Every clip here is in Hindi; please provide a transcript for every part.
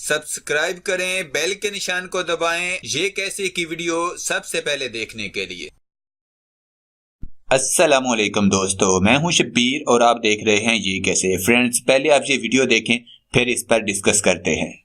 सब्सक्राइब करें, बेल के निशान को दबाएं ये कैसे की वीडियो सबसे पहले देखने के लिए। अस्सलामुअलैकुम दोस्तों, मैं हूं शब्बीर और आप देख रहे हैं ये कैसे। फ्रेंड्स, पहले आप ये वीडियो देखें फिर इस पर डिस्कस करते हैं।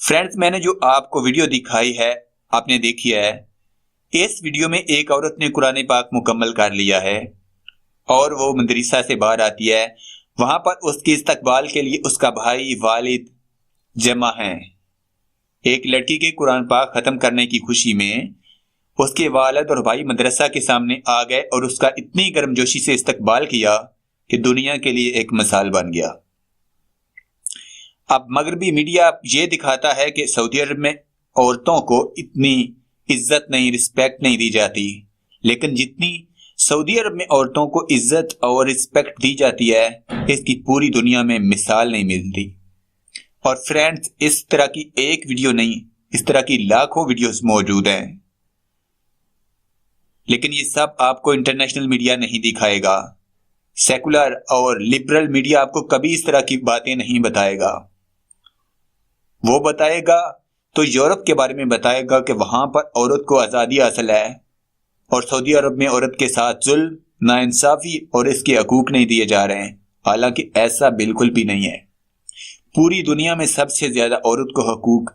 फ्रेंड्स, मैंने जो आपको वीडियो दिखाई है आपने देखी है। इस वीडियो में एक औरत ने कुरान पाक मुकम्मल कर लिया है और वो मदरसा से बाहर आती है। वहां पर उसके इस्तकबाल के लिए उसका भाई वालिद जमा है। एक लड़की के कुरान पाक खत्म करने की खुशी में उसके वालिद और भाई मदरसा के सामने आ गए और उसका इतनी गर्मजोशी से इस्तकबाल किया कि दुनिया के लिए एक मिसाल बन गया। अब मगरबी मीडिया ये दिखाता है कि सऊदी अरब में औरतों को इतनी इज्जत नहीं, रिस्पेक्ट नहीं दी जाती, लेकिन जितनी सऊदी अरब में औरतों को इज्जत और रिस्पेक्ट दी जाती है इसकी पूरी दुनिया में मिसाल नहीं मिलती। और फ्रेंड्स, इस तरह की एक वीडियो नहीं, इस तरह की लाखों वीडियोस मौजूद हैं, लेकिन ये सब आपको इंटरनेशनल मीडिया नहीं दिखाएगा। सेकुलर और लिबरल मीडिया आपको कभी इस तरह की बातें नहीं बताएगा। वो बताएगा तो यूरोप के बारे में बताएगा कि वहां पर औरत को आज़ादी हासिल है और सऊदी अरब में औरत के साथ जुल्म, नाइंसाफी और इसके हकूक नहीं दिए जा रहे हैं। हालांकि ऐसा बिल्कुल भी नहीं है। पूरी दुनिया में सबसे ज्यादा औरत को हकूक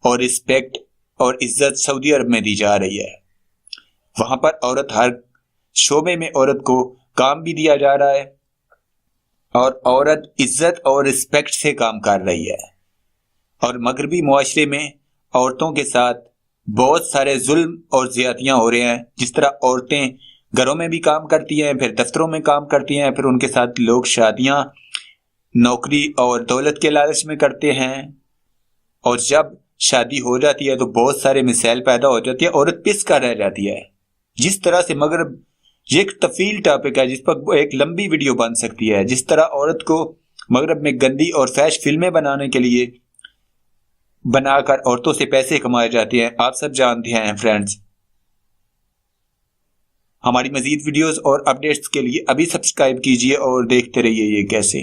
और रिस्पेक्ट और इज्जत सऊदी अरब में दी जा रही है। वहां पर औरत हर शोबे में औरत को काम भी दिया जा रहा है और औरत इज्जत और रिस्पेक्ट से काम कर रही है। और मगरबी मुआशरे में औरतों के साथ बहुत सारे जुल्म और ज्यादतियां हो रहे हैं। जिस तरह औरतें घरों में भी काम करती हैं, फिर दफ्तरों में काम करती हैं, फिर उनके साथ लोग शादियां नौकरी और दौलत के लालच में करते हैं और जब शादी हो जाती है तो बहुत सारे मिसाइल पैदा हो जाती है, औरत पिस कर रह जाती है। जिस तरह से मगरब ये एक तफील टॉपिक है जिस पर एक लंबी वीडियो बन सकती है। जिस तरह औरत को मगरब में गंदी और फैश फिल्में बनाने के लिए बनाकर औरतों से पैसे कमाए जाते हैं, आप सब जानते हैं। फ्रेंड्स, हमारी मजीद वीडियोस और अपडेट्स के लिए अभी सब्सक्राइब कीजिए और देखते रहिए ये कैसे।